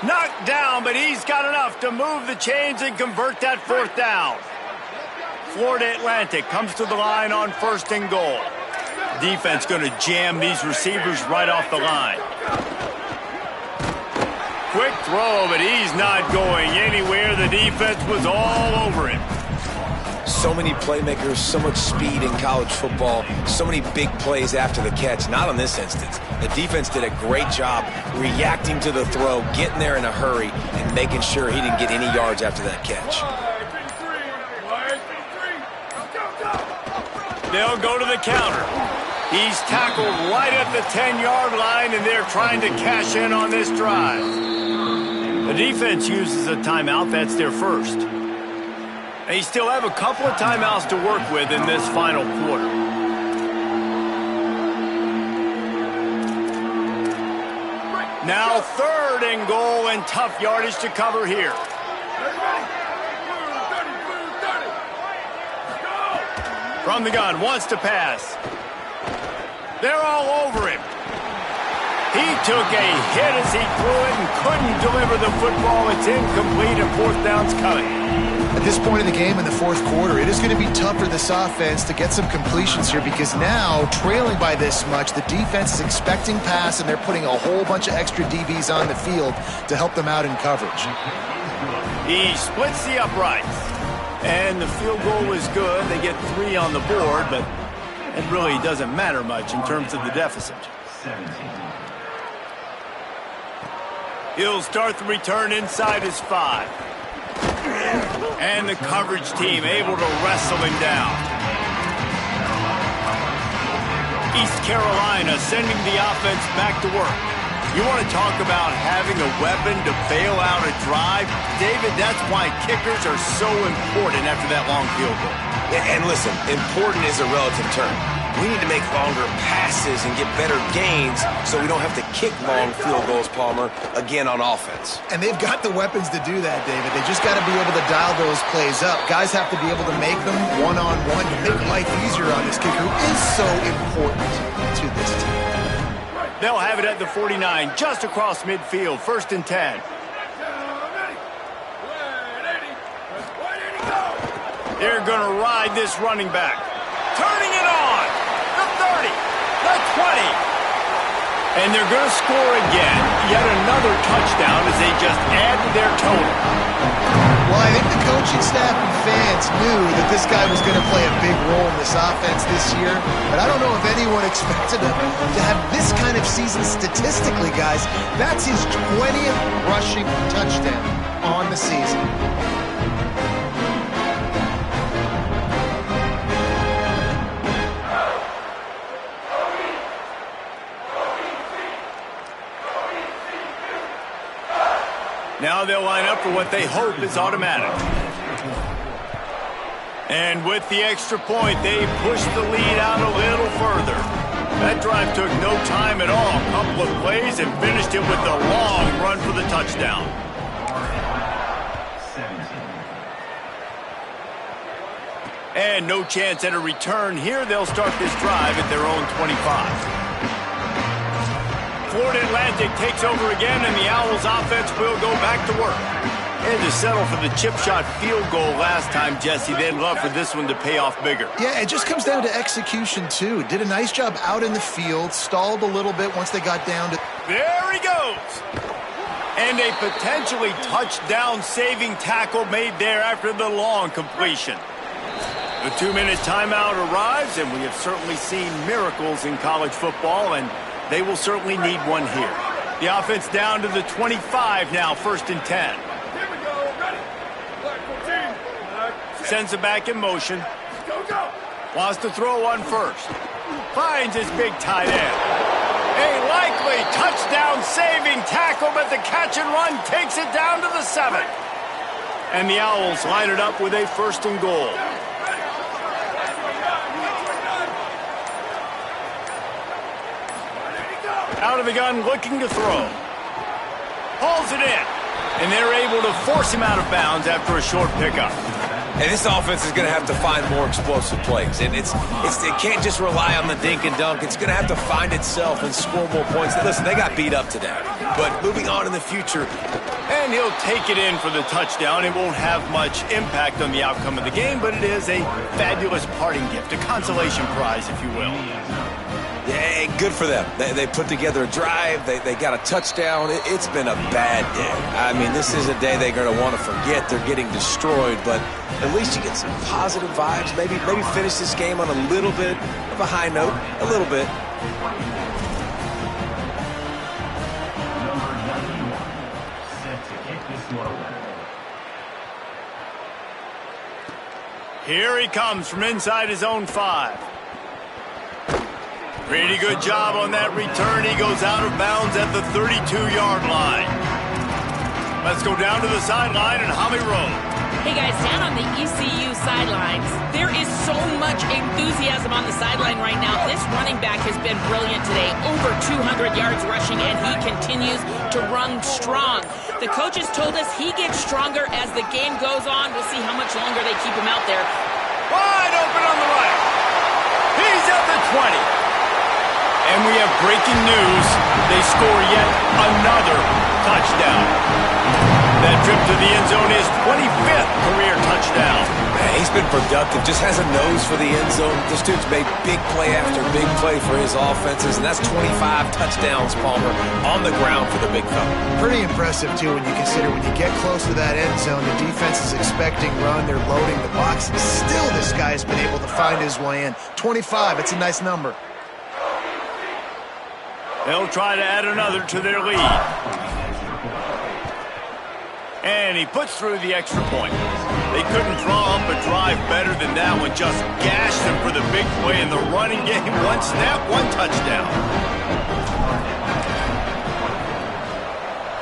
Knocked down, but he's got enough to move the chains and convert that fourth down. Florida Atlantic comes to the line on first and goal. Defense going to jam these receivers right off the line. Quick throw, but he's not going anywhere. The defense was all over him. So many playmakers, so much speed in college football, so many big plays after the catch. Not in this instance. The defense did a great job reacting to the throw, getting there in a hurry, and making sure he didn't get any yards after that catch. They'll go to the counter. He's tackled right at the 10-yard line, and they're trying to cash in on this drive. The defense uses a timeout. That's their first. They still have a couple of timeouts to work with in this final quarter. Now 3rd and goal, and tough yardage to cover here. From the gun, wants to pass. They're all over him. He took a hit as he threw it and couldn't deliver the football. It's incomplete, and 4th down's coming. At this point in the game in the 4th quarter, it is going to be tough for this offense to get some completions here because now, trailing by this much, the defense is expecting pass, and they're putting a whole bunch of extra DBs on the field to help them out in coverage. He splits the uprights, and the field goal is good. They get 3 on the board, but it really doesn't matter much in terms of the deficit. He'll start the return inside his 5. And the coverage team able to wrestle him down. East Carolina sending the offense back to work. You want to talk about having a weapon to bail out a drive? David, that's why kickers are so important after that long field goal. And listen, important is a relative term. We need to make longer passes and get better gains so we don't have to kick long field goals, Palmer, again on offense. And they've got the weapons to do that, David. They just got to be able to dial those plays up. Guys have to be able to make them one-on-one to make life easier on this kicker, who is so important to this team. They'll have it at the 49, just across midfield, 1st and 10. They're going to ride this running back. Turning it on. The 30. The 20. And they're going to score again. Yet another touchdown as they just add to their total. Well, I think the coaching staff and fans knew that this guy was going to play a big role in this offense this year. But I don't know if anyone expected him to have this kind of season statistically, guys. That's his 20th rushing touchdown on the season. Now they'll line up for what they hope is automatic. And with the extra point, they push the lead out a little further. That drive took no time at all. A couple of plays and finished it with a long run for the touchdown. And no chance at a return here. They'll start this drive at their own 25. Florida Atlantic takes over again, and the Owls offense will go back to work. Had to settle for the chip shot field goal last time, Jesse. They'd love for this one to pay off bigger. Yeah, it just comes down to execution, too. Did a nice job out in the field, stalled a little bit once they got down to... There he goes! And a potentially touchdown-saving tackle made there after the long completion. The 2-minute timeout arrives, and we have certainly seen miracles in college football, and they will certainly need one here. The offense down to the 25 now, 1st and 10. Here we go, ready. Black 14. Sends it back in motion. Go, go. Wants to throw one first. Finds his big tight end. A likely touchdown-saving tackle, but the catch and run takes it down to the 7. And the Owls line it up with a 1st and goal. Out of the gun, looking to throw. Hauls it in. And they're able to force him out of bounds after a short pickup. And this offense is going to have to find more explosive plays. And it can't just rely on the dink and dunk. It's going to have to find itself and score more points. Listen, they got beat up today. But moving on in the future. And he'll take it in for the touchdown. It won't have much impact on the outcome of the game, but it is a fabulous parting gift, a consolation prize, if you will. Yeah, good for them. They put together a drive. They got a touchdown. It's been a bad day. I mean, this is a day they're going to want to forget. They're getting destroyed, but at least you get some positive vibes. Maybe finish this game on a little bit of a high note. A little bit. Here he comes from inside his own 5. Pretty good job on that return. He goes out of bounds at the 32-yard line. Let's go down to the sideline and Holly Rowe. Hey guys, down on the ECU sidelines, there is so much enthusiasm on the sideline right now. This running back has been brilliant today. Over 200 yards rushing, and he continues to run strong. The coaches told us he gets stronger as the game goes on. We'll see how much longer they keep him out there. Wide open on the right. He's at the 20. And we have breaking news. They score yet another touchdown. That trip to the end zone is 25th career touchdown. Man, he's been productive, just has a nose for the end zone. This dude's made big play after big play for his offenses, and that's 25 touchdowns, Palmer, on the ground for the big fella. Pretty impressive, too, when you consider when you get close to that end zone, the defense is expecting run, they're loading the box, and still this guy's been able to find his way in. 25, it's a nice number. They'll try to add another to their lead. And he puts through the extra point. They couldn't draw up a drive better than that one. Just gashed them for the big play in the running game. One snap, one touchdown.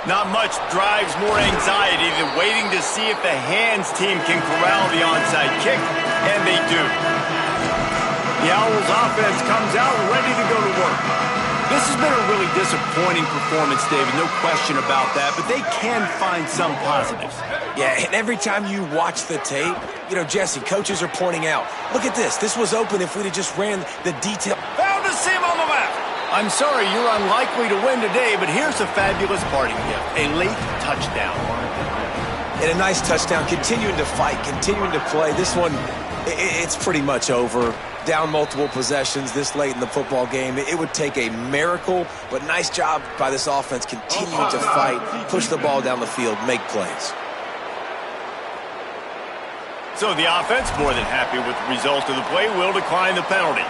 Not much drives more anxiety than waiting to see if the hands team can corral the onside kick, and they do. The Owls offense comes out ready to go to work. This has been a really disappointing performance, David, no question about that, but they can find some positives. Yeah, and every time you watch the tape, you know, Jesse, coaches are pointing out, look at this. This was open if we'd have just ran the detail. Found a seam on the left. I'm sorry, you're unlikely to win today, but here's a fabulous parting gift, a late touchdown. And a nice touchdown, continuing to fight, continuing to play. This one, it's pretty much over. Down multiple possessions this late in the football game. It would take a miracle, but nice job by this offense continuing to fight, push the ball down the field, make plays. So the offense, more than happy with the result of the play, will decline the penalty.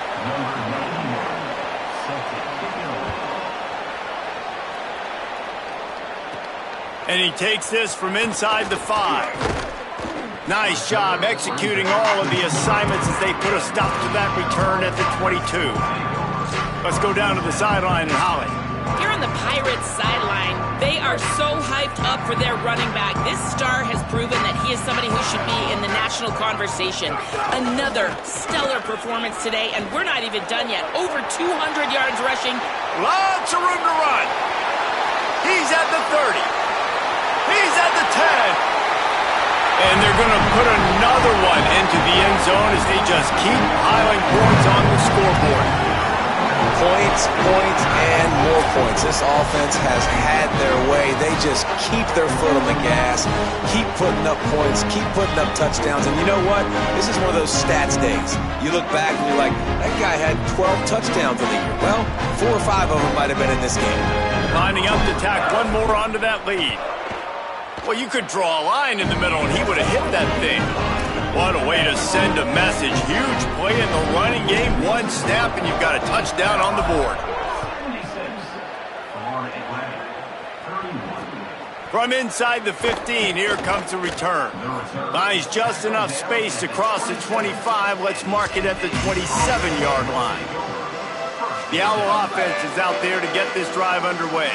And he takes this from inside the 5. Nice job executing all of the assignments as they put a stop to that return at the 22. Let's go down to the sideline and Holly. Here on the Pirates sideline, they are so hyped up for their running back. This star has proven that he is somebody who should be in the national conversation. Another stellar performance today, and we're not even done yet. Over 200 yards rushing. Lots of room to run. He's at the 30. He's at the 10. And they're going to put another one into the end zone as they just keep piling points on the scoreboard. Points, and more points. This offense has had their way. They just keep their foot on the gas, keep putting up points, keep putting up touchdowns. And you know what? This is one of those stats days. You look back and you're like, that guy had 12 touchdowns in the year. Well, 4 or 5 of them might have been in this game. Lining up to tack one more onto that lead. Well, you could draw a line in the middle, and he would have hit that thing. What a way to send a message. Huge play in the running game. One snap, and you've got a touchdown on the board. From inside the 15, here comes the return. Finds just enough space to cross the 25. Let's mark it at the 27-yard line. The Owl offense is out there to get this drive underway.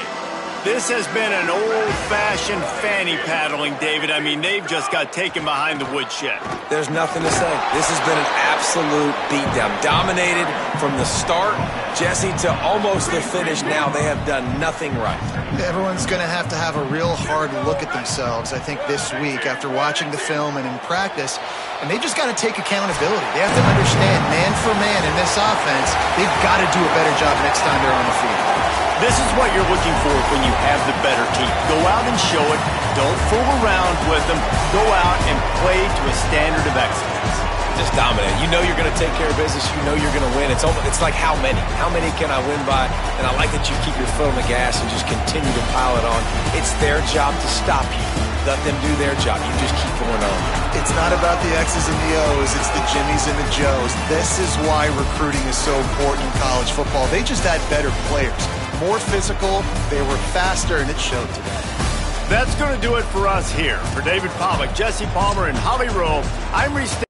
This has been an old-fashioned fanny paddling, David. I mean, they've just got taken behind the woodshed. There's nothing to say. This has been an absolute beatdown. Dominated from the start, Jesse, to almost the finish now. They have done nothing right. Everyone's going to have a real hard look at themselves, I think, this week after watching the film and in practice. And they just got to take accountability. They have to understand, man for man in this offense, they've got to do a better job next time they're on the field. This is what you're looking for when you have the better team. Go out and show it. Don't fool around with them. Go out and play to a standard of excellence. just dominate. You know you're going to take care of business. You know you're going to win. It's like how many? How many can I win by? And I like that you keep your foot on the gas and just continue to pile it on. It's their job to stop you. Let them do their job. You just keep going on. It's not about the X's and the O's. It's the Jimmies and the Joes. This is why recruiting is so important in college football. They just had better players, more physical. They were faster, and it showed today. That's going to do it for us here. For David Pollack, Jesse Palmer, and Holly Rowe, I'm Reese.